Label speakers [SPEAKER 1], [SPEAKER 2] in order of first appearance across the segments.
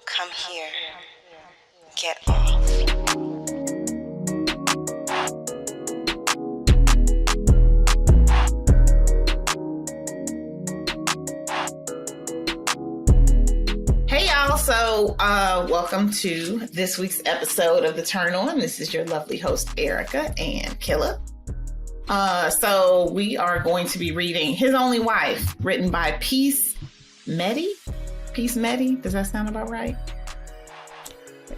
[SPEAKER 1] Come here. Get off.
[SPEAKER 2] Hey y'all, so welcome to this week's episode of The Turn On. This is your lovely host Erica and Killa. So we are going to be reading His Only Wife, written by Peace Medie. Peace Medie, does that sound about right?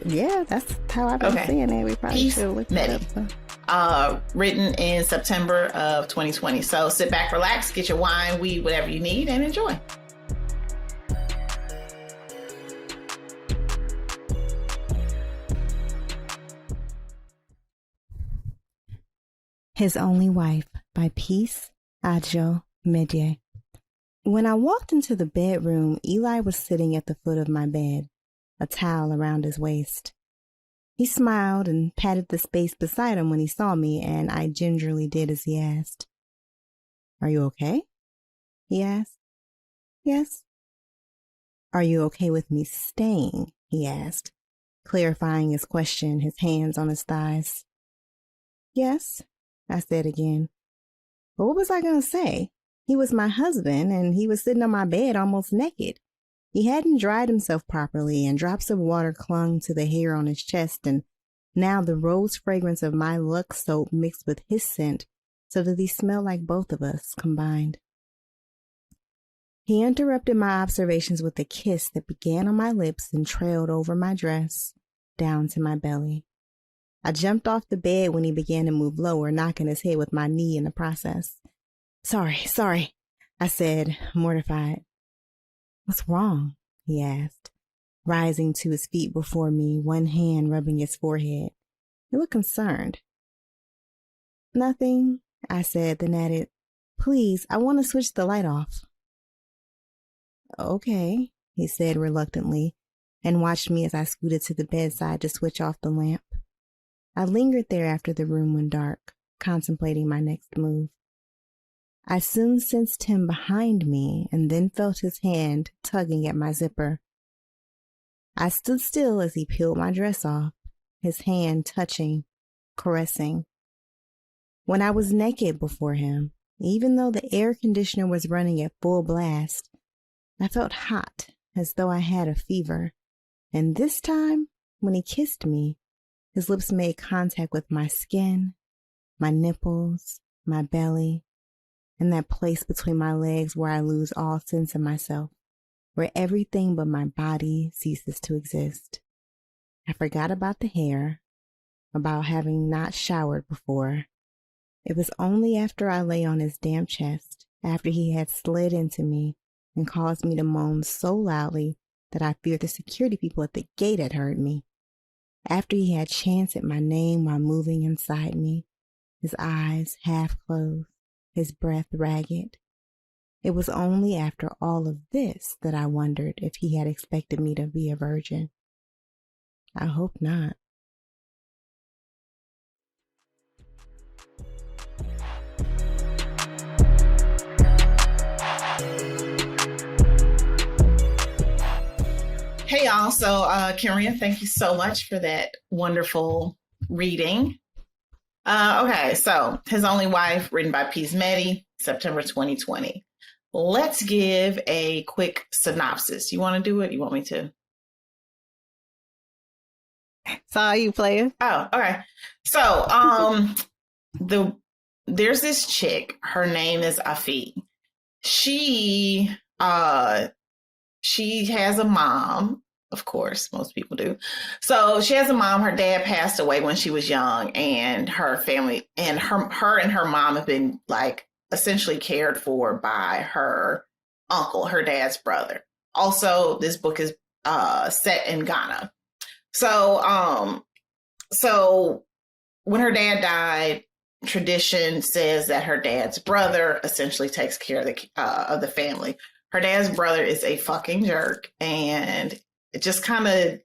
[SPEAKER 3] Yeah, that's how I've been seeing it. We probably
[SPEAKER 2] Peace
[SPEAKER 3] should look
[SPEAKER 2] Medie.
[SPEAKER 3] it up.
[SPEAKER 2] Written in September of 2020. So sit back, relax, get your wine, weed, whatever you need, and enjoy.
[SPEAKER 3] His Only Wife by Peace Medie. When I walked into the bedroom, Eli was sitting at the foot of my bed, a towel around his waist. He smiled and patted the space beside him when he saw me, and I gingerly did as he asked. "Are you okay?" he asked. "Yes." "Are you okay with me staying?" he asked, clarifying his question, his hands on his thighs. "Yes," I said again. But what was I going to say? He was my husband, and he was sitting on my bed almost naked. He hadn't dried himself properly, and drops of water clung to the hair on his chest, and now the rose fragrance of my Lux soap mixed with his scent so that he smelled like both of us combined. He interrupted my observations with a kiss that began on my lips and trailed over my dress down to my belly. I jumped off the bed when he began to move lower, knocking his head with my knee in the process. Sorry, I said, mortified. "What's wrong?" he asked, rising to his feet before me, one hand rubbing his forehead. He looked concerned. "Nothing," I said, then added, "Please, I want to switch the light off." "Okay," he said reluctantly, and watched me as I scooted to the bedside to switch off the lamp. I lingered there after the room went dark, contemplating my next move. I soon sensed him behind me and then felt his hand tugging at my zipper. I stood still as he peeled my dress off, his hand touching, caressing. When I was naked before him, even though the air conditioner was running at full blast, I felt hot as though I had a fever. And this time, when he kissed me, his lips made contact with my skin, my nipples, my belly, and that place between my legs where I lose all sense of myself, where everything but my body ceases to exist. I forgot about the hair, about having not showered before. It was only after I lay on his damp chest, after he had slid into me and caused me to moan so loudly that I feared the security people at the gate had heard me. After he had chanted my name while moving inside me, his eyes half closed, his breath ragged. It was only after all of this that I wondered if he had expected me to be a virgin. I hope not.
[SPEAKER 2] Hey y'all, so Kenrya, thank you so much for that wonderful reading. Okay, so His Only Wife, written by Peace Medie, September 2020. Let's give a quick synopsis. You want to do it? You want me to?
[SPEAKER 3] Saw you, player.
[SPEAKER 2] Oh, okay. So, there's this chick. Her name is Afi. She has a mom. Of course, most people do. So she has a mom. Her dad passed away when she was young, and her family and her and her mom have been like essentially cared for by her uncle, her dad's brother. Also, this book is set in Ghana. So when her dad died, tradition says that her dad's brother essentially takes care of the family. Her dad's brother is a fucking jerk, and it just kind of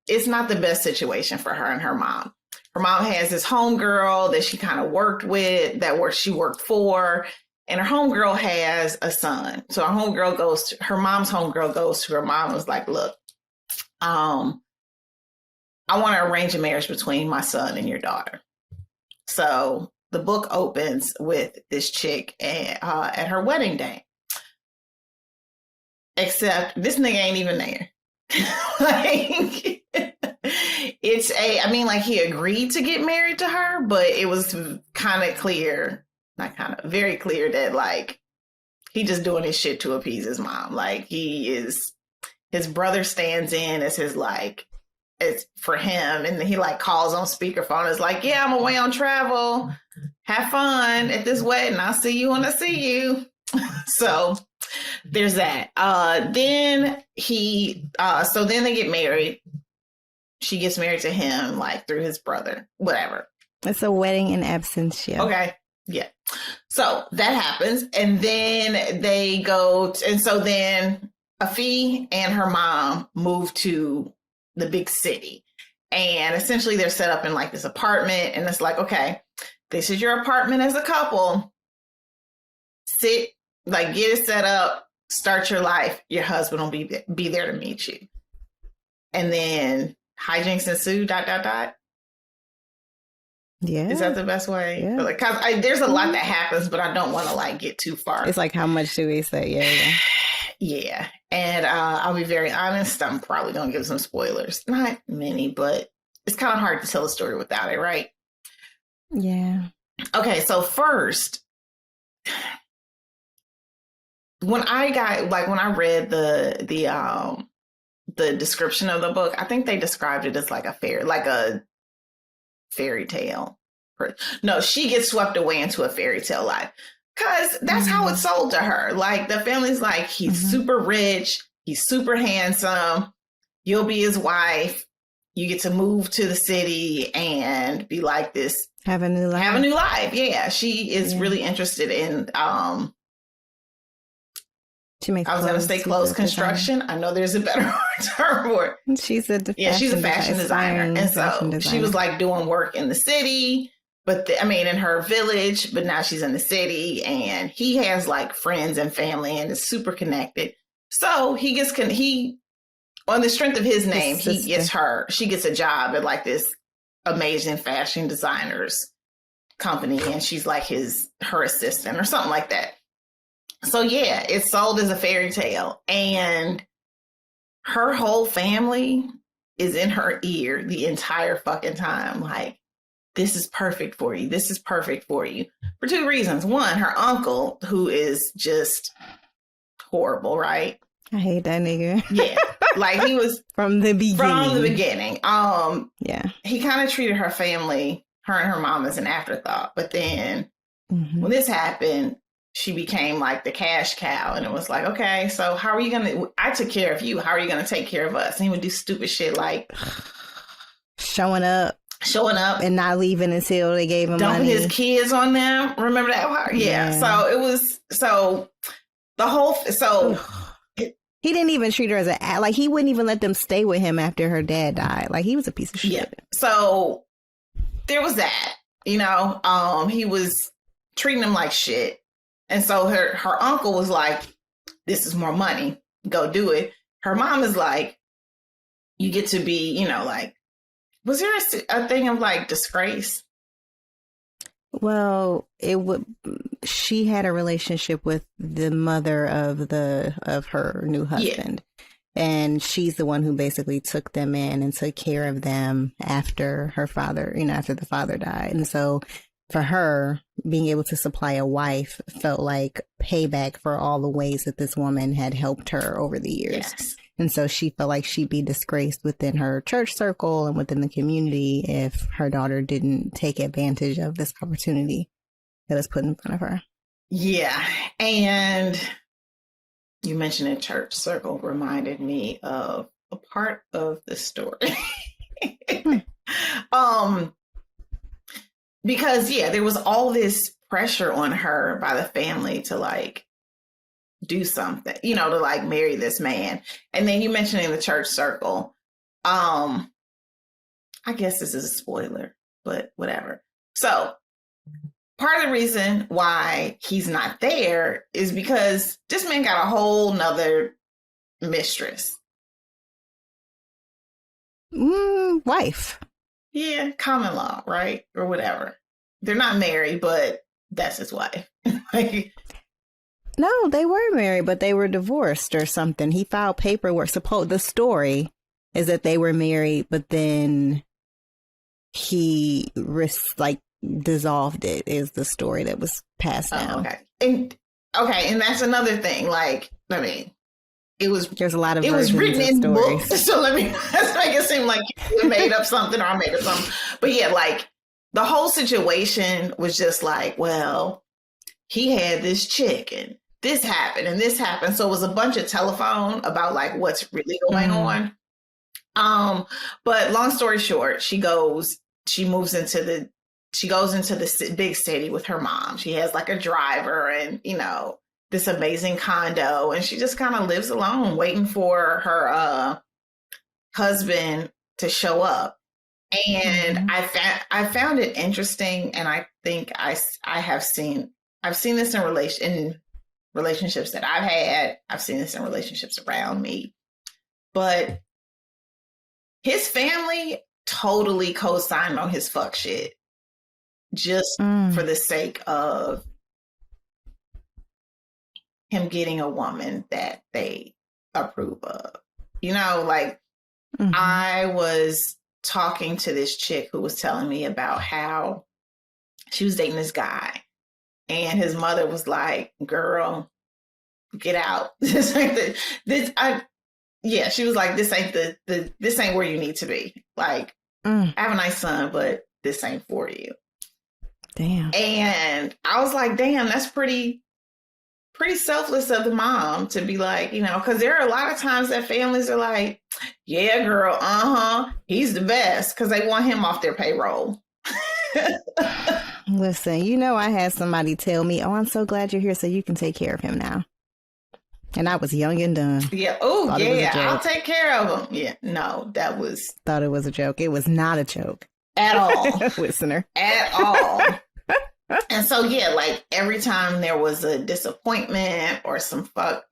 [SPEAKER 2] it's not the best situation for her and her mom. Her mom has this homegirl that she kind of worked with, she worked for, and her homegirl has a son. So her mom's homegirl goes to her mom and was like, look, I want to arrange a marriage between my son and your daughter. So the book opens with this chick at her wedding day. Except this nigga ain't even there. Like, he agreed to get married to her, but it was very clear that, like, he just doing his shit to appease his mom. Like, his brother stands in as his, like, it's for him. And he, like, calls on speakerphone. It's like, yeah, I'm away on travel. Have fun at this wedding. I'll see you when I see you. So there's that. Then they get married. She gets married to him, like, through his brother, whatever.
[SPEAKER 3] It's a wedding in absentia.
[SPEAKER 2] Okay. Yeah. So that happens. And then they go. And so then Afi and her mom move to the big city. And essentially they're set up in, like, this apartment. And it's like, okay, this is your apartment as a couple. Sit, like, get it set up, start your life. Your husband will be there to meet you. And then hijinks ensue, ...
[SPEAKER 3] Yeah.
[SPEAKER 2] Is that the best way?
[SPEAKER 3] Yeah.
[SPEAKER 2] Like, 'cause there's a lot that happens, but I don't want to, like, get too far.
[SPEAKER 3] It's like, how much do we say? Yeah.
[SPEAKER 2] Yeah. And I'll be very honest, I'm probably going to give some spoilers. Not many, but it's kind of hard to tell a story without it, right?
[SPEAKER 3] Yeah.
[SPEAKER 2] Okay, so first, when I read the description of the book, I think they described it as like a fairy tale. No, she gets swept away into a fairy tale life because that's how it's sold to her. Like, the family's like, he's super rich, he's super handsome, you'll be his wife, you get to move to the city and be like this.
[SPEAKER 3] Have a new life.
[SPEAKER 2] Yeah, she is really interested in
[SPEAKER 3] she makes
[SPEAKER 2] I was going to say clothes construction. I know there's a better term for it.
[SPEAKER 3] She's a
[SPEAKER 2] fashion designer. And so she was, like, doing work in the city, but in her village, but now she's in the city, and he has, like, friends and family and is super connected. So he on the strength of his name, she gets a job at, like, this amazing fashion designers company, and she's like her assistant or something like that. So yeah, it's sold as a fairy tale, and her whole family is in her ear the entire fucking time. Like, this is perfect for you. This is perfect for you. For two reasons. One, her uncle, who is just horrible, right?
[SPEAKER 3] I hate that nigga.
[SPEAKER 2] Yeah. Like, he was
[SPEAKER 3] from the beginning.
[SPEAKER 2] Yeah. He kind of treated her family, her and her mom, as an afterthought. But then when this happened, she became, like, the cash cow. And it was like, okay, so how are you going to, I took care of you. How are you going to take care of us? And he would do stupid shit like
[SPEAKER 3] showing up and not leaving until they gave him
[SPEAKER 2] dumping
[SPEAKER 3] money.
[SPEAKER 2] His kids on them. Remember that part? Yeah. So it was,
[SPEAKER 3] he didn't even treat her as like, he wouldn't even let them stay with him after her dad died. Like, he was a piece of shit.
[SPEAKER 2] Yeah. So there was that, he was treating them like shit. And so her uncle was like, this is more money, go do it. Her mom is like, you get to be, like, was there a thing of, like, disgrace?
[SPEAKER 3] Well, she had a relationship with the mother of her new husband. Yeah. And she's the one who basically took them in and took care of them after her father, after the father died. And so for her, being able to supply a wife felt like payback for all the ways that this woman had helped her over the years. Yes. And so she felt like she'd be disgraced within her church circle and within the community if her daughter didn't take advantage of this opportunity that was put in front of her.
[SPEAKER 2] Yeah. And you mentioned a church circle reminded me of a part of the story. Because, there was all this pressure on her by the family to, like, do something, to, like, marry this man. And then you mentioned in the church circle, I guess this is a spoiler, but whatever. So part of the reason why he's not there is because this man got a whole nother mistress.
[SPEAKER 3] Wife.
[SPEAKER 2] Yeah, common law, right? Or whatever. They're not married, but that's his wife. Like,
[SPEAKER 3] No, they were married, but they were divorced or something. He filed paperwork. The story is that they were married, but then he dissolved it. Is the story that was passed down.
[SPEAKER 2] And that's another thing. Like, I mean,
[SPEAKER 3] there's a lot of
[SPEAKER 2] it was written in
[SPEAKER 3] stories.
[SPEAKER 2] books. So let's make it seem like you made up something or I made up something. But yeah, like the whole situation was just like, well, he had this chick and this happened and this happened. So it was a bunch of telephone about like what's really going on. But long story short, she goes into the big city with her mom. She has like a driver and, you know, this amazing condo, and she just kind of lives alone waiting for her husband to show up. And I found it interesting, and I think I've seen this in relationships that I've had. I've seen this in relationships around me. But his family totally co-signed on his fuck shit just for the sake of him getting a woman that they approve of. You know, like I was talking to this chick who was telling me about how she was dating this guy and his mother was like, girl, get out. She was like, this ain't where you need to be. Like, I have a nice son, but this ain't for you.
[SPEAKER 3] Damn.
[SPEAKER 2] And I was like, damn, that's pretty selfless of the mom to be like, you know, because there are a lot of times that families are like, yeah, girl, he's the best, because they want him off their payroll.
[SPEAKER 3] Listen, you know, I had somebody tell me, oh, I'm so glad you're here so you can take care of him now. And I was young and dumb.
[SPEAKER 2] Yeah. Oh, yeah, I'll take care of him. Yeah. No, thought
[SPEAKER 3] it was a joke. It was not a joke.
[SPEAKER 2] At all.
[SPEAKER 3] Listener.
[SPEAKER 2] At all. And so, yeah, like every time there was a disappointment or some fuck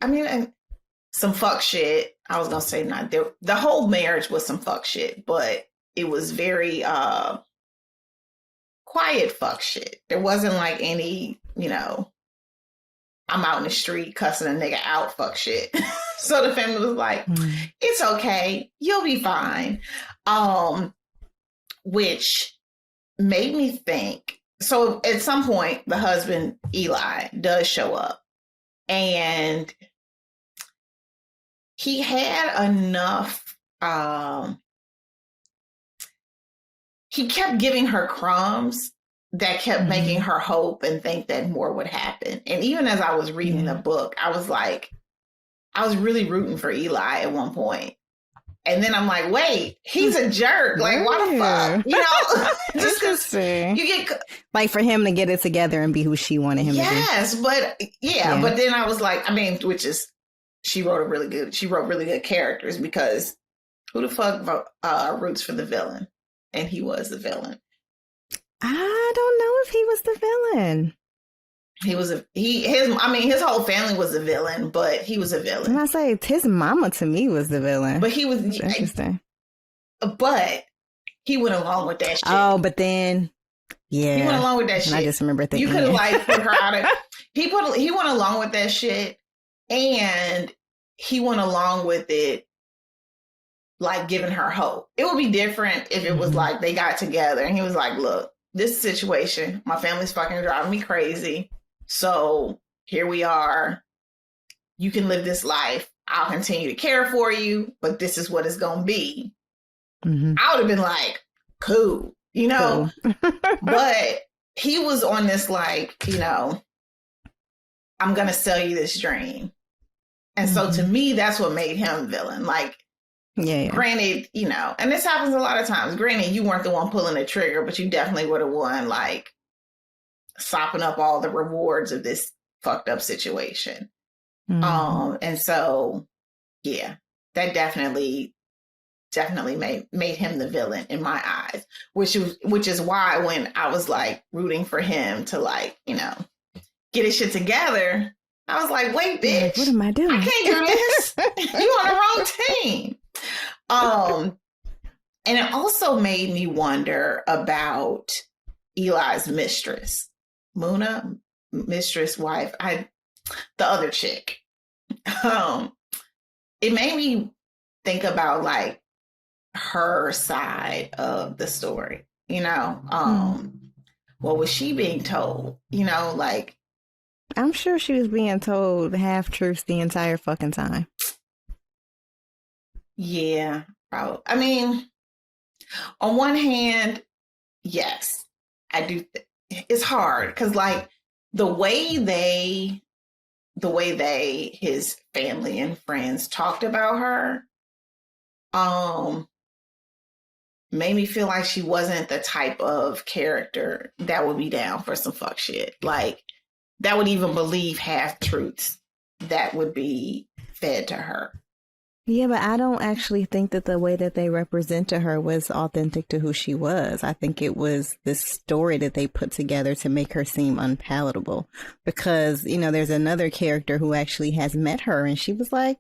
[SPEAKER 2] shit, I was going to say not there. The whole marriage was some fuck shit, but it was very quiet fuck shit. There wasn't like any, you know, I'm out in the street cussing a nigga out fuck shit. So the family was like, it's okay. You'll be fine. Which made me think. So at some point, the husband, Eli, does show up. And he had enough. He kept giving her crumbs that kept making her hope and think that more would happen. And even as I was reading the book, I was like, I was really rooting for Eli at one point. And then I'm like, wait, he's a jerk. Like, why the fuck? You know, just because you get
[SPEAKER 3] like for him to get it together and be who she wanted him to be.
[SPEAKER 2] Yes, but but then I was like, I mean, she wrote really good characters, because who the fuck roots for the villain? And he was the villain.
[SPEAKER 3] I don't know if he was the villain.
[SPEAKER 2] His whole family was a villain, but he was a villain.
[SPEAKER 3] And I say his mama to me was the villain.
[SPEAKER 2] But he was
[SPEAKER 3] interesting.
[SPEAKER 2] But he went along with that shit.
[SPEAKER 3] Oh, but then he
[SPEAKER 2] went along with that shit.
[SPEAKER 3] I just remember thinking
[SPEAKER 2] you could have like put her out of. He went along with that shit, and he went along with it, like giving her hope. It would be different if it was like they got together and he was like, "Look, this situation, my family's fucking driving me crazy. So here we are. You can live this life. I'll continue to care for you, but this is what it's going to be." I would have been like, cool, you know, but he was on this, like, you know, I'm going to sell you this dream. And so to me, that's what made him villain. Like, granted, you know, and this happens a lot of times. Granted, you weren't the one pulling the trigger, but you definitely would have won, like, sopping up all the rewards of this fucked up situation. And so, yeah, that definitely made him the villain in my eyes, which is why when I was like rooting for him to, like, you know, get his shit together, I was like, wait, bitch,
[SPEAKER 3] like, what am I doing?
[SPEAKER 2] I can't do this. You on the wrong team. And it also made me wonder about Eli's mistress, Muna, mistress, wife, the other chick. It made me think about like her side of the story, you know. What was she being told? You know, like,
[SPEAKER 3] I'm sure she was being told half truths the entire fucking time.
[SPEAKER 2] Yeah, probably. I mean, on one hand, yes, I do. It's hard because, like, the way his family and friends talked about her, made me feel like she wasn't the type of character that would be down for some fuck shit. Like, that would even believe half truths that would be fed to her.
[SPEAKER 3] Yeah, but I don't actually think that the way that they represented her was authentic to who she was. I think it was this story that they put together to make her seem unpalatable. Because, you know, there's another character who actually has met her and she was like,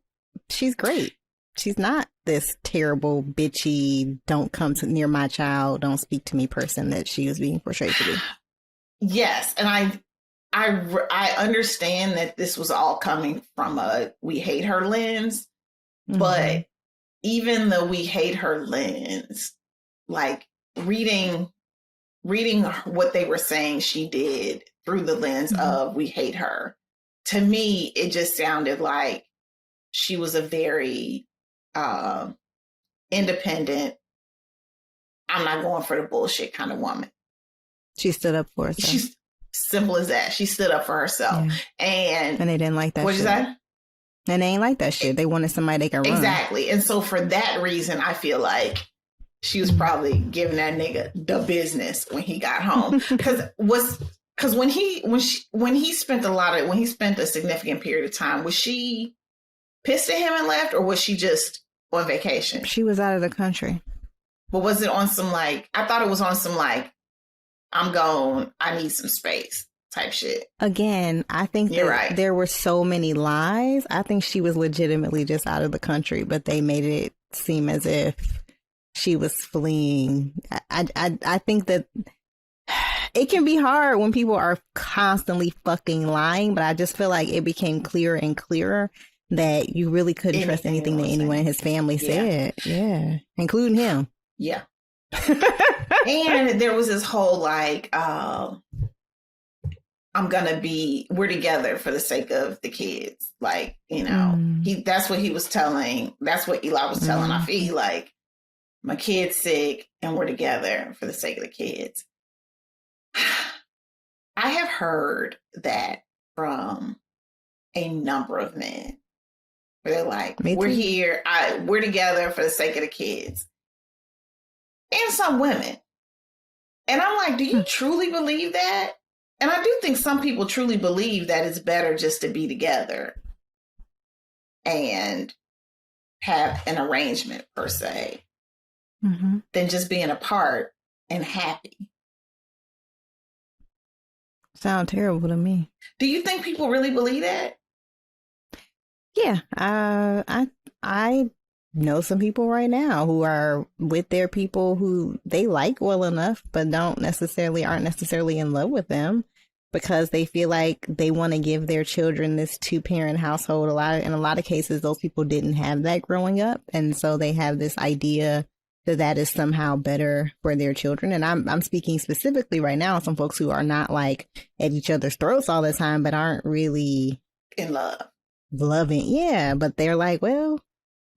[SPEAKER 3] she's great. She's not this terrible, bitchy, don't come near my child, don't speak to me person that she was being portrayed to be.
[SPEAKER 2] Yes, and I understand that this was all coming from a we hate her lens. But even the we hate her lens, like reading what they were saying she did through the lens of we hate her, to me, it just sounded like she was a very independent, I'm not going for the bullshit kind of woman.
[SPEAKER 3] She stood up for herself.
[SPEAKER 2] She's simple as that. She stood up for herself. Yeah. And
[SPEAKER 3] they didn't like that
[SPEAKER 2] shit. What'd you say?
[SPEAKER 3] And they ain't like that shit. They wanted somebody they can run.
[SPEAKER 2] Exactly. And so for that reason, I feel like she was probably giving that nigga the business when he got home. Because when he spent a significant period of time, was she pissed at him and left, or was she just on vacation?
[SPEAKER 3] She was out of the country.
[SPEAKER 2] But was it on some like, I thought it was on some like, I'm gone, I need some space type shit.
[SPEAKER 3] Again, I think there were so many lies. I think she was legitimately just out of the country, but they made it seem as if she was fleeing. I think that it can be hard when people are constantly fucking lying, but I just feel like it became clearer and clearer that you really couldn't trust anything that anyone in his family said. Yeah. Including him.
[SPEAKER 2] Yeah. And there was this whole like, we're together for the sake of the kids. Like, you know, that's what Eli was telling Afi, like, my kid's sick and we're together for the sake of the kids. I have heard that from a number of men where they're like, we're together for the sake of the kids. And some women. And I'm like, do you truly believe that? And I do think some people truly believe that it's better just to be together and have an arrangement, per se, than just being apart and happy.
[SPEAKER 3] Sound terrible to me.
[SPEAKER 2] Do you think people really believe that?
[SPEAKER 3] Yeah. I know some people right now who are with their people who they like well enough, but aren't necessarily in love with them because they feel like they want to give their children this 2-parent household. In a lot of cases, those people didn't have that growing up. And so they have this idea that is somehow better for their children. And I'm speaking specifically right now, some folks who are not like at each other's throats all the time, but aren't really
[SPEAKER 2] in love.
[SPEAKER 3] Loving. Yeah. But they're like, well,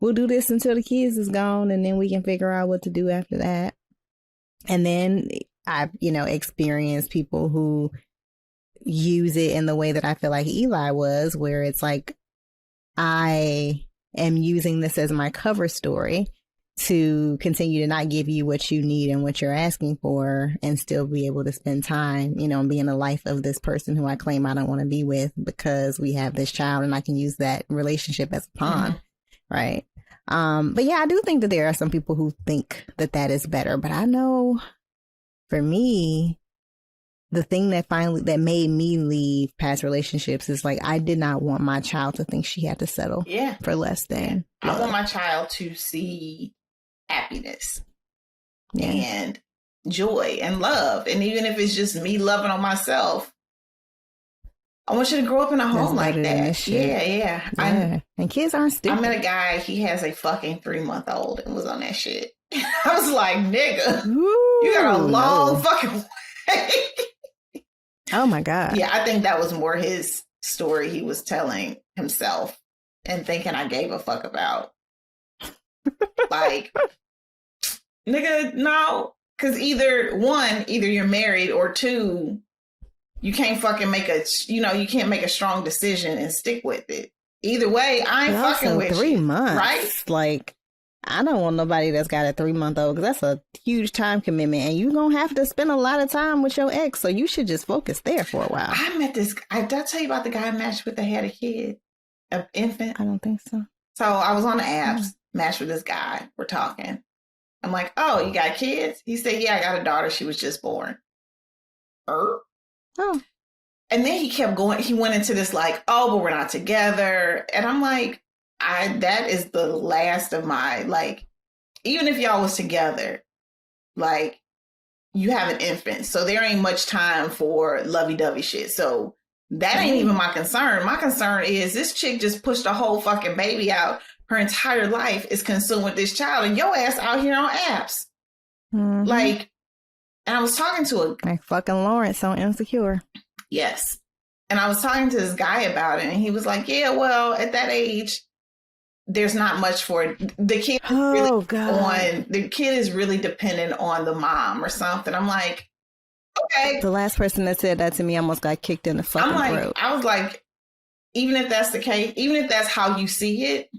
[SPEAKER 3] we'll do this until the kids is gone, and then we can figure out what to do after that. And then I've, experienced people who use it in the way that I feel like Eli was, where it's like, I am using this as my cover story to continue to not give you what you need and what you're asking for and still be able to spend time, and be in the life of this person who I claim I don't want to be with because we have this child and I can use that relationship as a pawn. Right. But yeah, I do think that there are some people who think that is better. But I know for me, the thing that made me leave past relationships is like, I did not want my child to think she had to settle for less than.
[SPEAKER 2] I want my child to see happiness. and joy and love. And even if it's just me loving on myself, I want you to grow up in a home like that. Yeah.
[SPEAKER 3] And kids aren't stupid.
[SPEAKER 2] I met a guy, he has a fucking 3-month-old and was on that shit. I was like, nigga, you got a long fucking way.
[SPEAKER 3] Oh my God.
[SPEAKER 2] Yeah, I think that was more his story he was telling himself and thinking I gave a fuck about. Like, nigga, no. Because either you're married, or two, you can't fucking you can't make a strong decision and stick with it. Either way, I ain't fucking with
[SPEAKER 3] 3
[SPEAKER 2] you.
[SPEAKER 3] months.
[SPEAKER 2] Right?
[SPEAKER 3] Like, I don't want nobody that's got a 3-month-old, because that's a huge time commitment, and you're going to have to spend a lot of time with your ex, so you should just focus there for a while.
[SPEAKER 2] I met this, did I tell you about the guy I matched with that had a kid? An infant?
[SPEAKER 3] I don't think so.
[SPEAKER 2] So I was on the apps, matched with this guy. We're talking. I'm like, oh, you got kids? He said, yeah, I got a daughter. She was just born. Oh. And then he kept going. He went into this like, oh, but we're not together. And I'm like, that is the last of my, like, even if y'all was together, like, you have an infant. So there ain't much time for lovey-dovey shit. So that ain't even my concern. My concern is this chick just pushed a whole fucking baby out. Her entire life is consumed with this child, and your ass out here on apps. Like, and I was talking to
[SPEAKER 3] like fucking Lawrence on Insecure.
[SPEAKER 2] Yes. And I was talking to this guy about it, and he was like, yeah, well, at that age, there's not much for it. The kid is really dependent on the mom or something. I'm like, okay.
[SPEAKER 3] The last person that said that to me almost got kicked in the fucking throat.
[SPEAKER 2] I was like, even if that's the case, even if that's how you see it,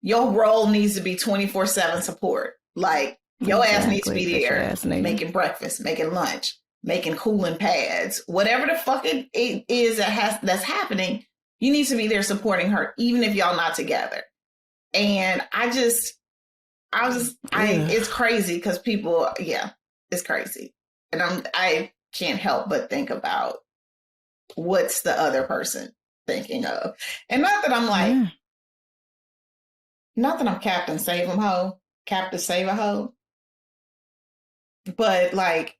[SPEAKER 2] your role needs to be 24/7 support. Like, your ass needs to be there making breakfast, making lunch, making cooling pads, whatever the fuck it is that's happening. You need to be there supporting her, even if y'all not together. And it's crazy because people, it's crazy. And I can't help but think about what's the other person thinking of. And not that I'm like, not that I'm Captain Save 'em Ho, Captain Save a Ho. But like,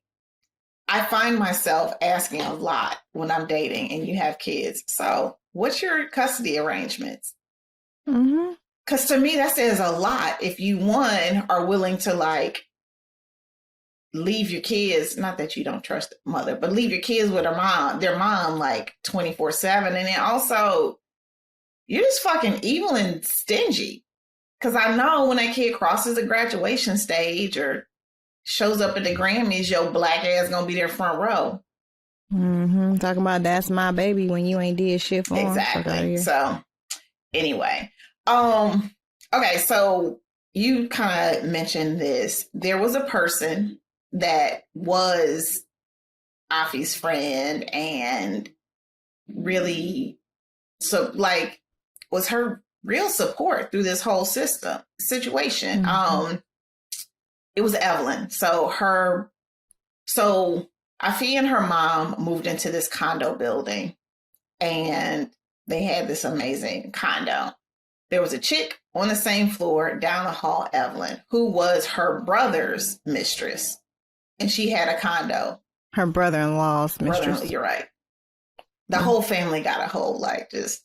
[SPEAKER 2] I find myself asking a lot when I'm dating and you have kids. So what's your custody arrangements? Because to me, that says a lot. If you, one, are willing to like leave your kids, not that you don't trust the mother, but leave your kids with their mom like 24/7. And then also, you're just fucking evil and stingy. Because I know when that kid crosses the graduation stage or shows up at the Grammys, your black ass gonna be there front row.
[SPEAKER 3] Talking about that's my baby when you ain't did shit for him.
[SPEAKER 2] Exactly. So anyway, okay, so you kind of mentioned this. There was a person that was Afi's friend and really, so like, was her real support through this whole situation. It was Evelyn. So Afi and her mom moved into this condo building, and they had this amazing condo. There was a chick on the same floor down the hall, Evelyn, who was her brother's mistress, and she had a condo.
[SPEAKER 3] Her brother-in-law's mistress.
[SPEAKER 2] You're right. The whole family got a whole, like, just,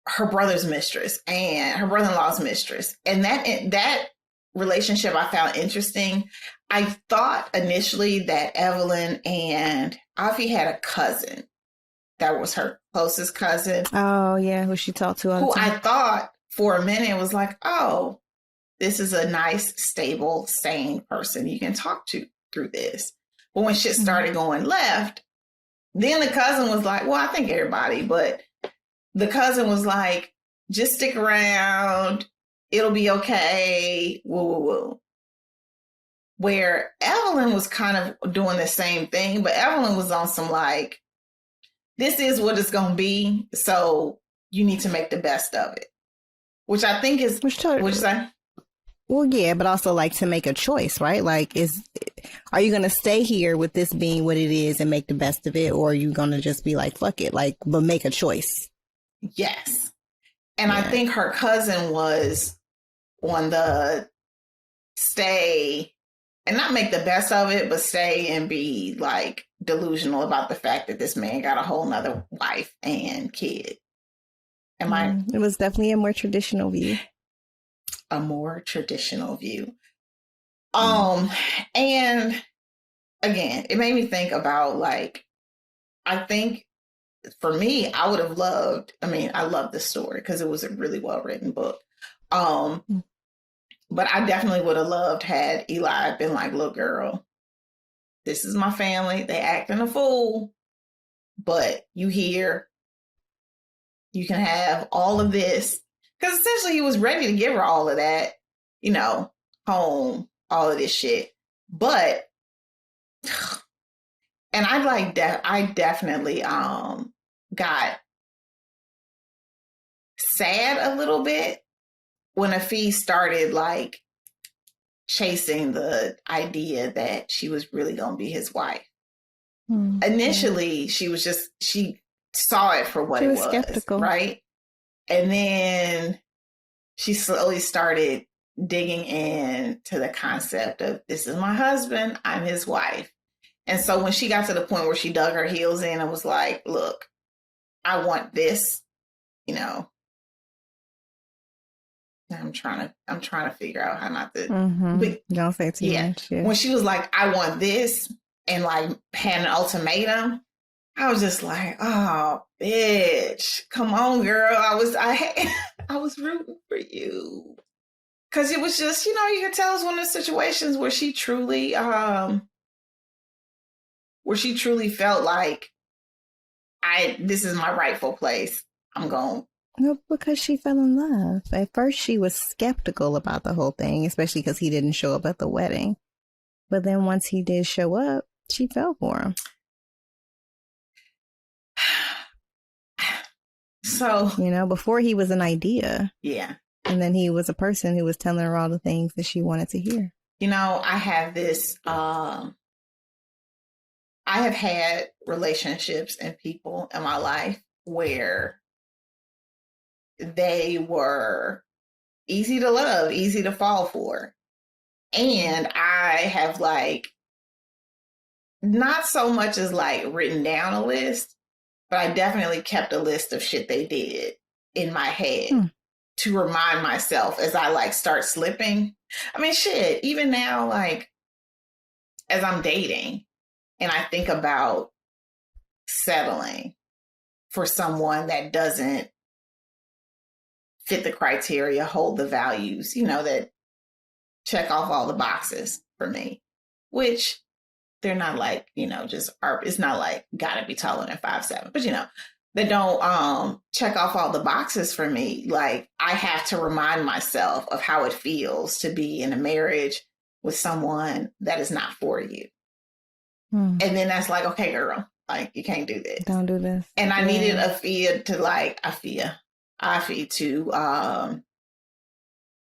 [SPEAKER 2] her brother's mistress and her brother-in-law's mistress. And that relationship I found interesting. I thought initially that Evelyn and Afi had a cousin that was her closest cousin.
[SPEAKER 3] Oh, yeah, who she talked to all the time.
[SPEAKER 2] I thought for a minute was like, oh, this is a nice, stable, sane person you can talk to through this. But when shit started going left, then the cousin was like, well, I think everybody, but the cousin was like, just stick around. It'll be okay. Woo, woo, woo. Where Evelyn was kind of doing the same thing, but Evelyn was on some like, this is what it's going to be. So you need to make the best of it. Which I think is, what'd you say?
[SPEAKER 3] Well, yeah, but also like to make a choice, right? Like, are you going to stay here with this being what it is and make the best of it? Or are you going to just be like, fuck it, like, but make a choice?
[SPEAKER 2] Yes. And I think her cousin was on the stay and not make the best of it, but stay and be like delusional about the fact that this man got a whole nother wife and kid.
[SPEAKER 3] It was definitely a more traditional view.
[SPEAKER 2] A more traditional view. And again, it made me think about like, I think for me, I would have loved, I love this story because it was a really well written book. But I definitely would have loved had Eli been like, look, girl, this is my family. They acting a fool, but you here, you can have all of this. Because essentially he was ready to give her all of that, home, all of this shit. But, and I definitely got sad a little bit when Afee started like chasing the idea that she was really going to be his wife. Initially, she saw it for what it was, skeptical. Right? And then she slowly started digging into the concept of, this is my husband, I'm his wife. And so when she got to the point where she dug her heels in and was like, look, I want this, I'm trying to figure out how not to. But,
[SPEAKER 3] don't say too much. Yeah.
[SPEAKER 2] When she was like, I want this, and like had an ultimatum, I was just like, oh, bitch, come on, girl. I was rooting for you. Cause it was just, you could tell it was one of the situations where she truly felt like, this is my rightful place. I'm going.
[SPEAKER 3] No, because she fell in love. At first, she was skeptical about the whole thing, especially because he didn't show up at the wedding. But then once he did show up, she fell for him.
[SPEAKER 2] So,
[SPEAKER 3] before he was an idea.
[SPEAKER 2] Yeah.
[SPEAKER 3] And then he was a person who was telling her all the things that she wanted to hear.
[SPEAKER 2] I have this, I have had relationships and people in my life where they were easy to love, easy to fall for. And I have like, not so much as like written down a list, but I definitely kept a list of shit they did in my head to remind myself as I like start slipping. Shit, even now, like as I'm dating and I think about settling for someone that doesn't fit the criteria, hold the values, that check off all the boxes for me, which they're not like, it's not like gotta be taller than 5'7", but they don't check off all the boxes for me. Like I have to remind myself of how it feels to be in a marriage with someone that is not for you. And then that's like, okay, girl, like you can't do this.
[SPEAKER 3] Don't do this.
[SPEAKER 2] And I needed Afee to,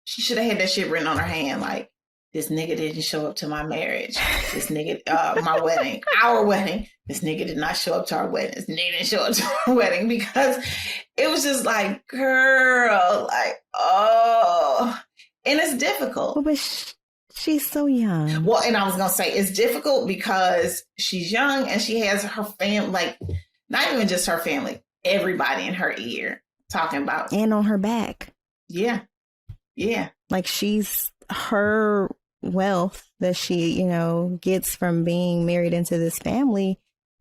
[SPEAKER 2] she should have had that shit written on her hand. Like, this nigga didn't show up to my marriage. This nigga, my wedding, our wedding. This nigga did not show up to our wedding. This nigga didn't show up to our wedding, because it was just like, girl, like, oh. And it's difficult.
[SPEAKER 3] Well, but she's so young.
[SPEAKER 2] Well, and I was going to say, it's difficult because she's young and she has her family, like, not even just her family, everybody in her ear talking about.
[SPEAKER 3] And on her back.
[SPEAKER 2] Yeah. Yeah.
[SPEAKER 3] Like she's, her wealth that she, gets from being married into this family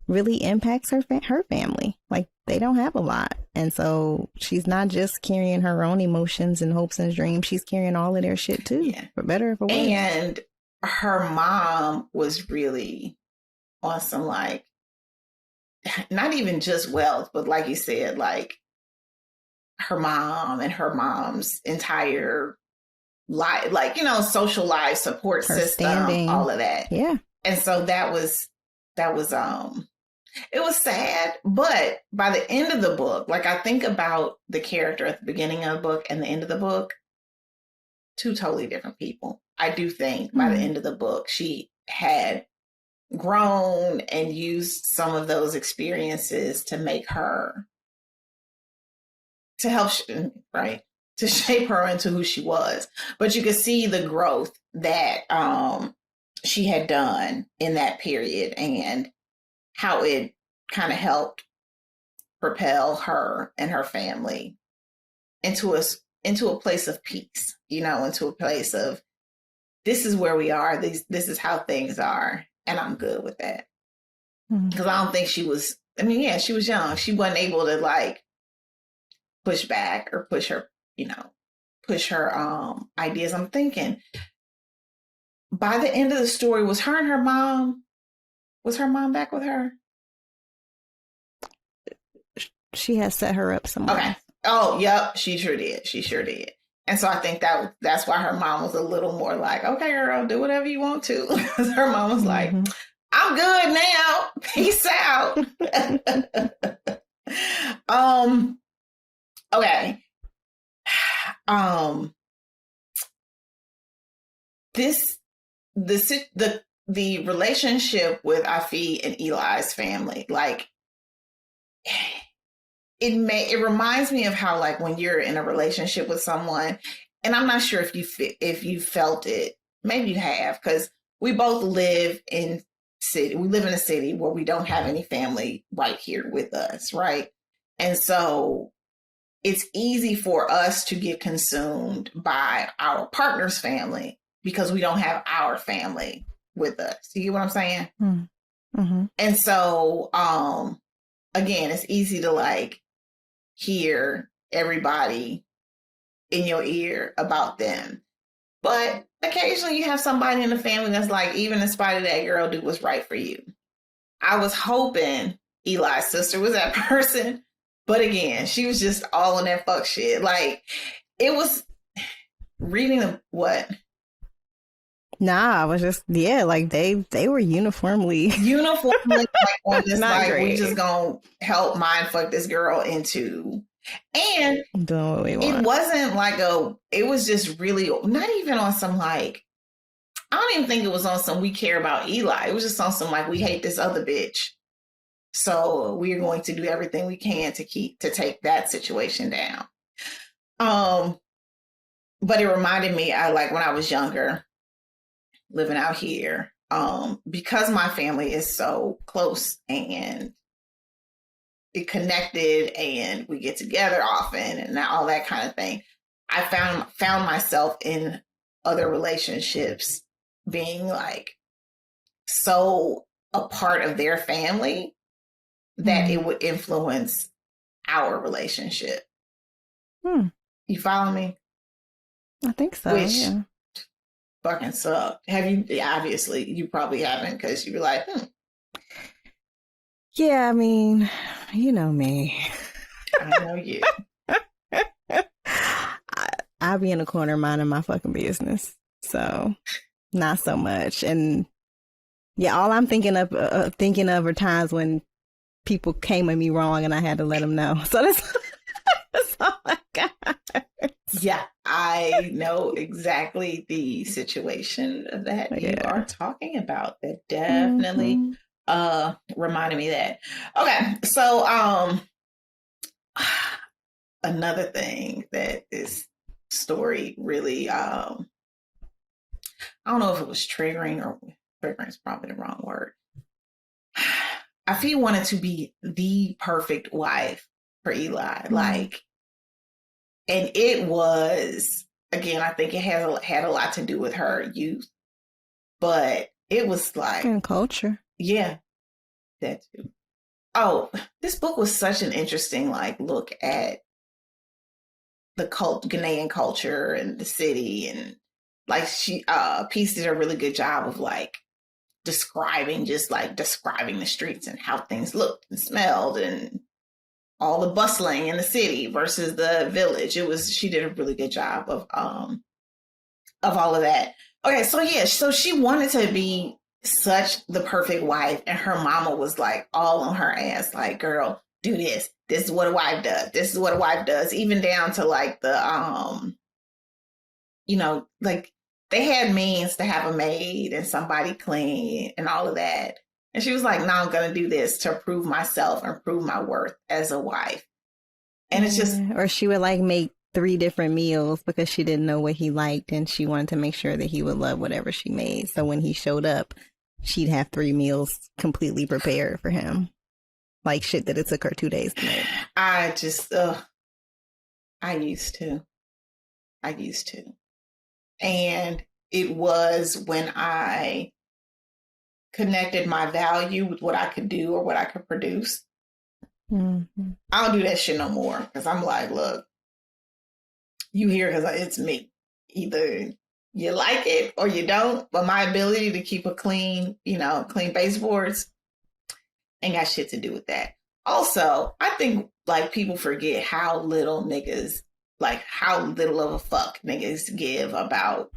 [SPEAKER 3] really impacts her family. Like they don't have a lot. And so she's not just carrying her own emotions and hopes and dreams. She's carrying all of their shit too. Yeah. For better or for worse.
[SPEAKER 2] And her mom was really on some like, not even just wealth, but like you said, like her mom and her mom's entire life, like, social life support her system, standing. All of that.
[SPEAKER 3] Yeah.
[SPEAKER 2] And so that was, it was sad, but by the end of the book, like I think about the character at the beginning of the book and the end of the book, two totally different people. I do think by the end of the book, she had grown and used some of those experiences to make her, to help to shape her into who she was. But you could see the growth that she had done in that period and how it kind of helped propel her and her family into a place of peace, into a place of, this is where we are, this is how things are, and I'm good with that. Because I don't think she was, she was young. She wasn't able to like push back or push her ideas. I'm thinking by the end of the story, was her mom back with her?
[SPEAKER 3] She has set her up somewhere.
[SPEAKER 2] Okay. Oh, yep. She sure did. And so I think that's why her mom was a little more like, okay, girl, do whatever you want to. Her mom was like, I'm good now. Peace out. Okay. The relationship with Afi and Eli's family, like, it reminds me of how, like, when you're in a relationship with someone, and I'm not sure if you felt it, maybe you have, because we both live in a city where we don't have any family right here with us, right? And so it's easy for us to get consumed by our partner's family because we don't have our family with us. You get what I'm saying?
[SPEAKER 3] Mm-hmm.
[SPEAKER 2] And so, again, it's easy to like hear everybody in your ear about them. But occasionally you have somebody in the family that's like, even in spite of that, girl, do what's right for you. I was hoping Eli's sister was that person. But again, she was just all in that fuck shit. Like, it was reading what?
[SPEAKER 3] Nah, I was just, like they were uniformly
[SPEAKER 2] like on this,
[SPEAKER 3] not
[SPEAKER 2] like,
[SPEAKER 3] great.
[SPEAKER 2] we just gonna help mind fuck this girl into, and
[SPEAKER 3] doing what we want.
[SPEAKER 2] It wasn't like it was just really not even on some like, I don't even think it was on some we care about Eli. It was just on some like, we hate this other bitch. So we're going to do everything we can to take that situation down. But it reminded me, like when I was younger, living out here, because my family is so close and it connected and we get together often and all that kind of thing. I found myself in other relationships being like so a part of their family that it would influence our relationship. You follow me?
[SPEAKER 3] I think so.
[SPEAKER 2] Which fucking sucked. Have you? Obviously, you probably haven't, because you were like,
[SPEAKER 3] Yeah, I mean, you know me.
[SPEAKER 2] I know you.
[SPEAKER 3] I'll be in a corner minding my fucking business. So, not so much. And yeah, all I'm thinking of are times when people came at me wrong and I had to let them know. So that's all I got.
[SPEAKER 2] Yeah, I know exactly the situation that you are talking about. That definitely reminded me of that. Okay, so another thing that this story really I don't know if it was triggering, or triggering is probably the wrong word. I feel wanted to be the perfect wife for Eli, like, and it was, again, I think it had a lot to do with her youth, but it was like,
[SPEAKER 3] and culture.
[SPEAKER 2] Yeah, that too. Oh, this book was such an interesting like look at the Ghanaian culture and the city, and like Peace did a really good job of like describing the streets and how things looked and smelled and all the bustling in the city versus the village. She did a really good job of all of that. Okay, so she wanted to be such the perfect wife, and her mama was like all on her ass, like, girl, do this. This is what a wife does. This is what a wife does. Even down to like the like they had means to have a maid and somebody clean and all of that. And she was like, no, I'm going to do this to prove myself and prove my worth as a wife. And it's just...
[SPEAKER 3] Or she would like make 3 different meals because she didn't know what he liked and she wanted to make sure that he would love whatever she made. So when he showed up, she'd have 3 meals completely prepared for him. Like shit that it took her 2 days to make.
[SPEAKER 2] I used to. And it was when I connected my value with what I could do or what I could produce.
[SPEAKER 3] Mm-hmm.
[SPEAKER 2] I don't do that shit no more because I'm like, look, you here because it's me. Either you like it or you don't, but my ability to keep a clean baseboards ain't got shit to do with that. Also, I think like people forget how little of a fuck niggas give about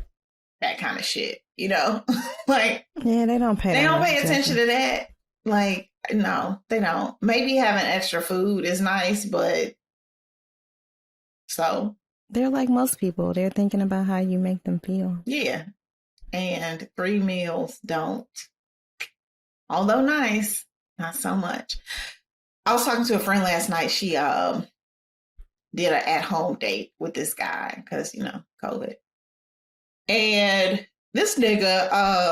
[SPEAKER 2] that kind of shit, like
[SPEAKER 3] yeah, they don't pay
[SPEAKER 2] attention to that. Like, no, they don't. Maybe having extra food is nice, but so
[SPEAKER 3] they're like most people. They're thinking about how you make them feel.
[SPEAKER 2] Yeah. And 3 meals don't. Although nice, not so much. I was talking to a friend last night. She did an at-home date with this guy because, COVID. And this nigga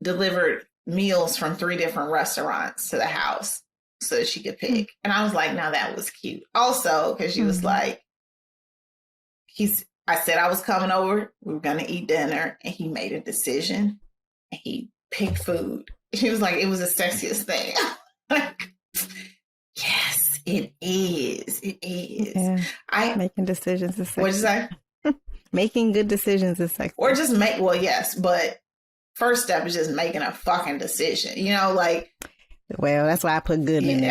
[SPEAKER 2] delivered meals from 3 different restaurants to the house so that she could pick. And I was like, now that was cute. Also, because she was like, I said I was coming over. We were going to eat dinner. And he made a decision. And he picked food. She was like, it was the sexiest thing. Like, yes, it is. It is.
[SPEAKER 3] Yeah. Making decisions is sexy.
[SPEAKER 2] What'd you say?
[SPEAKER 3] Making good decisions is sexy.
[SPEAKER 2] Or just yes, but first step is just making a fucking decision. Like.
[SPEAKER 3] Well, that's why I put good in there.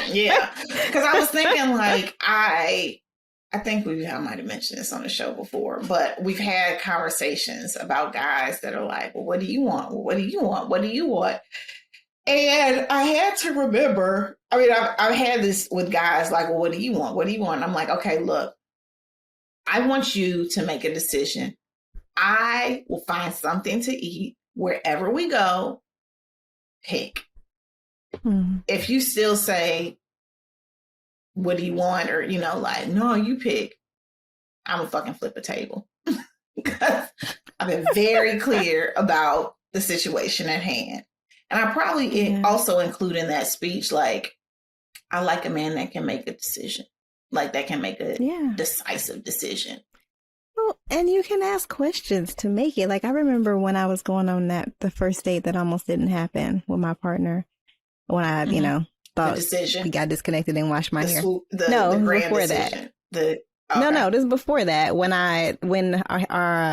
[SPEAKER 2] Yeah. Because I was thinking like, I think I might have mentioned this on the show before, but we've had conversations about guys that are like, well, what do you want? Well, what do you want? What do you want? And I had to remember, I've had this with guys like, well, what do you want? What do you want? I'm like, okay, look, I want you to make a decision. I will find something to eat wherever we go. Pick.
[SPEAKER 3] Mm-hmm.
[SPEAKER 2] If you still say, what do you want? Or, like, no, you pick. I'm gonna fucking flip a table. Because I've been very clear about the situation at hand. And I probably also include in that speech, like, I like a man that can make a decision. Like, that can make a decisive decision.
[SPEAKER 3] Well, and you can ask questions to make it. Like, I remember when I was going on the first date that almost didn't happen with my partner. When I, thought we got disconnected and washed my hair. Before
[SPEAKER 2] decision.
[SPEAKER 3] that. No, this is before that. When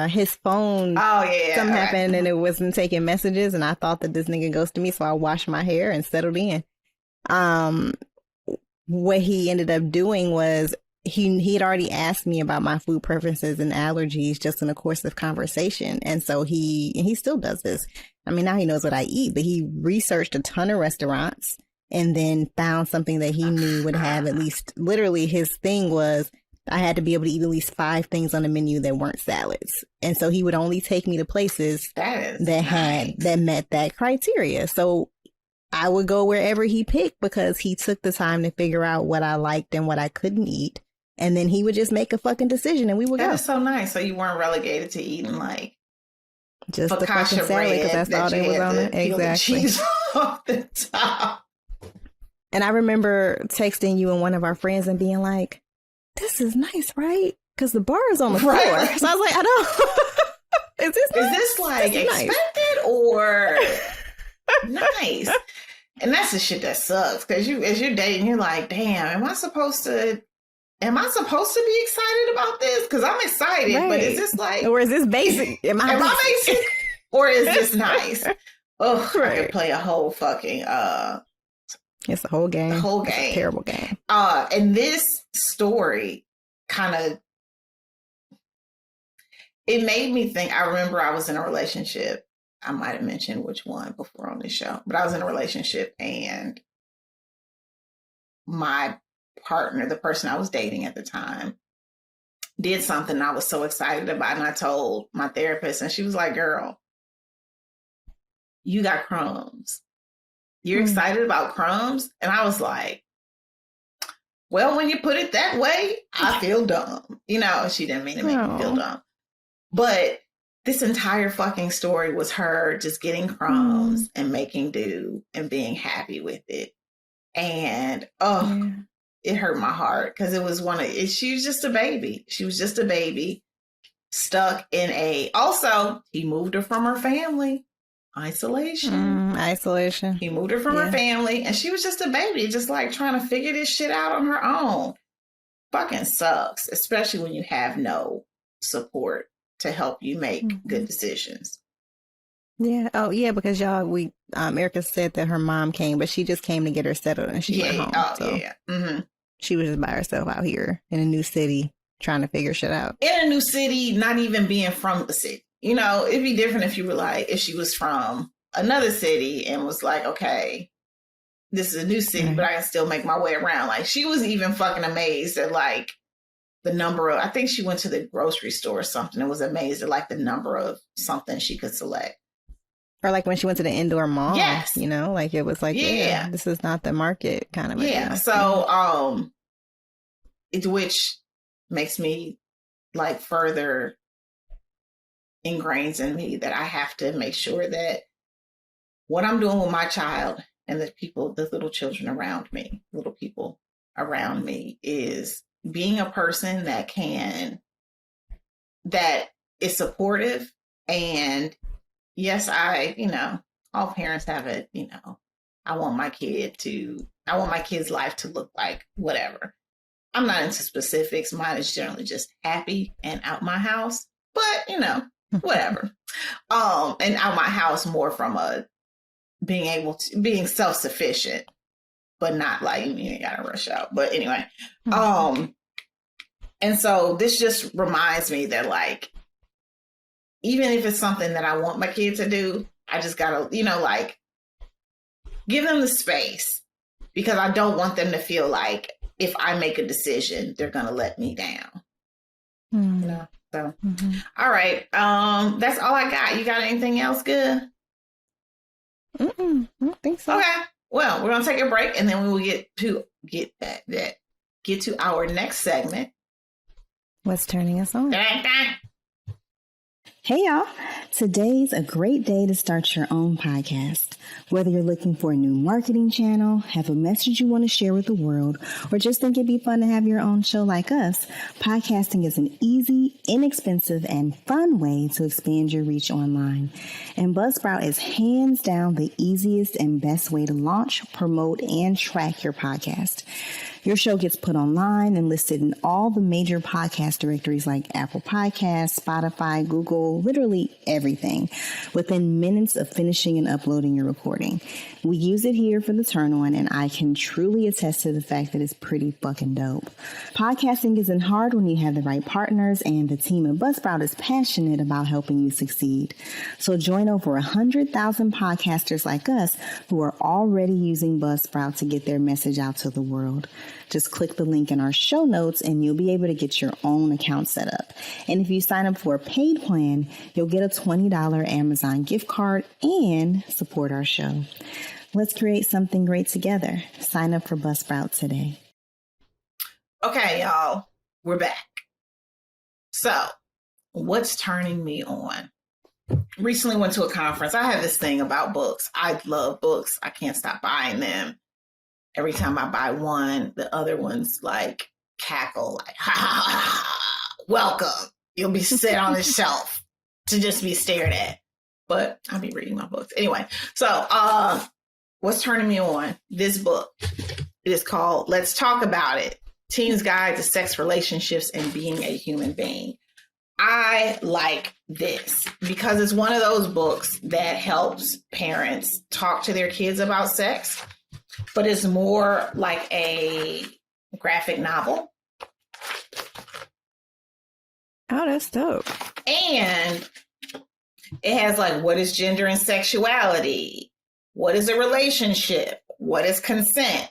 [SPEAKER 3] his phone, something happened and it wasn't taking messages, and I thought that this nigga ghosted me, so I washed my hair and settled in. What he ended up doing was he had already asked me about my food preferences and allergies just in the course of conversation, and so he still does this. Now he knows what I eat, but he researched a ton of restaurants and then found something that he knew would have at least, literally his thing was I had to be able to eat at least 5 things on the menu that weren't salads. And so he would only take me to places that met that criteria. So I would go wherever he picked because he took the time to figure out what I liked and what I couldn't eat. And then he would just make a fucking decision and we would go.
[SPEAKER 2] That is so nice. So you weren't relegated to eating like
[SPEAKER 3] just the fucking salad because that's all that was on it. Exactly.
[SPEAKER 2] Cheese off the top.
[SPEAKER 3] And I remember texting you and one of our friends and being like, this is nice, right? Because the bar is on the floor. So I was like, I know. Is this like
[SPEAKER 2] expected or nice? And that's the shit that sucks. Because as you're dating, you're like, damn, am I supposed to be excited about this? Because I'm excited, but is this like...
[SPEAKER 3] Or is this basic? Am I
[SPEAKER 2] basic? Or is this nice? Oh, I could play a whole fucking...
[SPEAKER 3] It's a whole game.
[SPEAKER 2] The whole game.
[SPEAKER 3] It's a terrible game.
[SPEAKER 2] And this story kind of... It made me think... I remember I was in a relationship. I might have mentioned which one before on this show. But I was in a relationship and my partner, the person I was dating at the time, did something I was so excited about. And I told my therapist and she was like, girl, you got crumbs. You're excited about crumbs? And I was like, well, when you put it that way, I feel dumb. You know, she didn't mean to make me feel dumb. But this entire fucking story was her just getting crumbs and making do and being happy with it. And, it hurt my heart because it was she was just a baby. She was just a baby stuck in also, he moved her from her family. Isolation. He moved her from her family and she was just a baby, just like trying to figure this shit out on her own. Fucking sucks, especially when you have no support to help you make good decisions.
[SPEAKER 3] Yeah. Oh, yeah, because Erica said that her mom came, but she just came to get her settled and she went home.
[SPEAKER 2] Oh,
[SPEAKER 3] so
[SPEAKER 2] yeah. Mm-hmm.
[SPEAKER 3] She was just by herself out here in a new city trying to figure shit out.
[SPEAKER 2] In a new city, not even being from the city. You know, it'd be different if you were like, if she was from another city and was like, okay, this is a new city, but I can still make my way around. Like, she was even fucking amazed at like the number of, I think she went to the grocery store or something and was amazed at like the number of something she could select.
[SPEAKER 3] Or like when she went to the indoor mall.
[SPEAKER 2] Yes.
[SPEAKER 3] You know, like it was like, this is not the market kind of.
[SPEAKER 2] Yeah. So, which makes me like further ingrains in me that I have to make sure that what I'm doing with my child and the little children around me, little people around me, is being a person that is supportive. And yes, all parents have it, I want my kid's life to look like whatever. I'm not into specifics. Mine is generally just happy and out my house, but whatever. And out my house more from being self-sufficient, but not like you ain't gotta rush out. But anyway, and so this just reminds me that like, even if it's something that I want my kid to do, I just gotta, like, give them the space, because I don't want them to feel like if I make a decision, they're gonna let me down. So, all right. That's all I got. You got anything else good?
[SPEAKER 3] I don't think so.
[SPEAKER 2] Okay. Well, we're gonna take a break, and then we will get to our next segment.
[SPEAKER 3] What's turning us on? Hey y'all, today's a great day to start your own podcast. Whether you're looking for a new marketing channel, have a message you want to share with the world, or just think it'd be fun to have your own show like us, podcasting is an easy, inexpensive, and fun way to expand your reach online. And Buzzsprout is hands down the easiest and best way to launch, promote, and track your podcast. Your show gets put online and listed in all the major podcast directories like Apple Podcasts, Spotify, Google, literally everything, within minutes of finishing and uploading your recording. We use it here for the Turn On, and I can truly attest to the fact that it's pretty fucking dope. Podcasting isn't hard when you have the right partners, and the team at Buzzsprout is passionate about helping you succeed. So join over 100,000 podcasters like us who are already using Buzzsprout to get their message out to the world. Just click the link in our show notes and you'll be able to get your own account set up. And if you sign up for a paid plan, you'll get a $20 Amazon gift card and support our show. Let's create something great together. Sign up for Buzzsprout today.
[SPEAKER 2] Okay, y'all, we're back. So, what's turning me on? Recently went to a conference. I have this thing about books. I love books. I can't stop buying them. Every time I buy one, the other ones like cackle, like, ha ha ha, ha, welcome. You'll be set on the shelf to just be stared at. But I'll be reading my books. Anyway, so what's turning me on? This book. It is called Let's Talk About It, Teen's Guide to Sex, Relationships, and Being a Human Being. I like this because it's one of those books that helps parents talk to their kids about sex, but it's more like a graphic novel.
[SPEAKER 3] Oh, that's dope.
[SPEAKER 2] And it has like, what is gender and sexuality? What is a relationship? What is consent?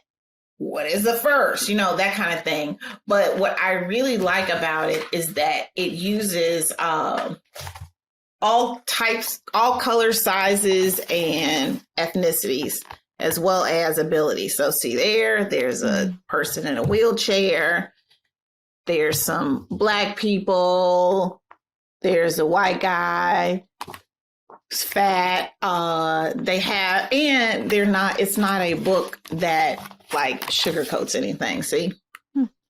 [SPEAKER 2] What is the first? That kind of thing. But what I really like about it is that it uses all types, all color, sizes, and ethnicities as well as ability. So see there's a person in a wheelchair. There's some Black people. There's a white guy. It's fat. It's not a book that like sugarcoats anything. See,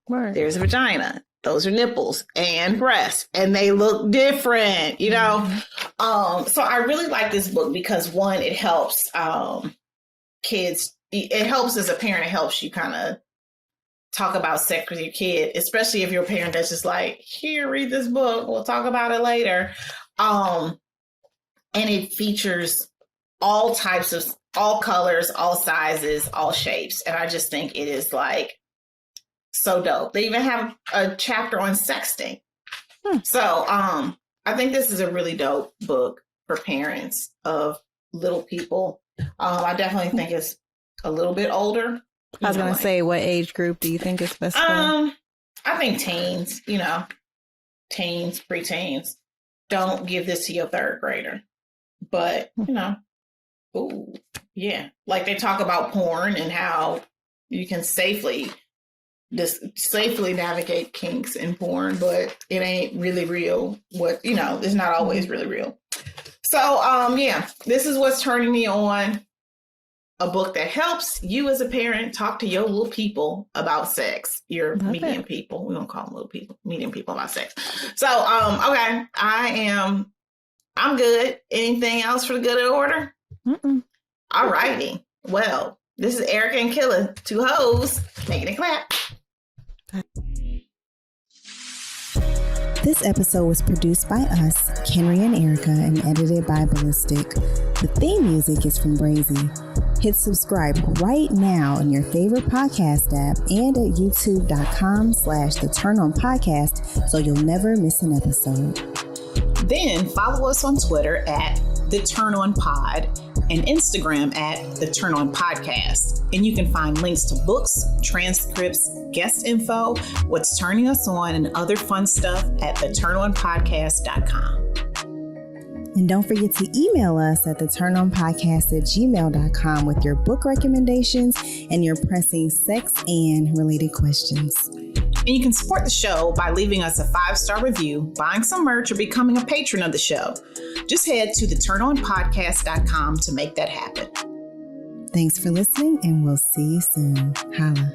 [SPEAKER 2] there's a vagina. Those are nipples and breasts, and they look different, you know? So I really like this book because one, it helps kids. It helps as a parent. It helps you kind of talk about sex with your kid, especially if you're a parent that's just like, here, read this book. We'll talk about it later. And it features all types of, all colors, all sizes, all shapes. And I just think it is like so dope. They even have a chapter on sexting. So I think this is a really dope book for parents of little people. I definitely think it's a little bit older.
[SPEAKER 3] I was going to say, what age group do you think is best for?
[SPEAKER 2] I think teens, teens, preteens. Don't give this to your third grader. But, ooh, yeah. Like they talk about porn and how you can safely navigate kinks in porn, but it ain't really real. It's not always really real. So, this is what's turning me on. A book that helps you as a parent talk to your little people about sex. Your medium people. We don't call them little people. Medium people about sex. So, okay. I'm good. Anything else for the good of the order? All righty. Well, this is Erica and Killa, two hoes, making it clap.
[SPEAKER 3] This episode was produced by us, Kenrya and Erica, and edited by Ballistic. The theme music is from Brazy. Hit subscribe right now in your favorite podcast app and at youtube.com/The Turn On Podcast so you'll never miss an episode.
[SPEAKER 2] Then follow us on Twitter at The Turn On Pod and Instagram at The Turn On Podcast. And you can find links to books, transcripts, guest info, what's turning us on, and other fun stuff at theturnonpodcast.com.
[SPEAKER 3] And don't forget to email us at theturnonpodcast@gmail.com with your book recommendations and your pressing sex and related questions.
[SPEAKER 2] And you can support the show by leaving us a 5-star review, buying some merch, or becoming a patron of the show. Just head to theturnonpodcast.com to make that happen.
[SPEAKER 3] Thanks for listening, and we'll see you soon. Holla.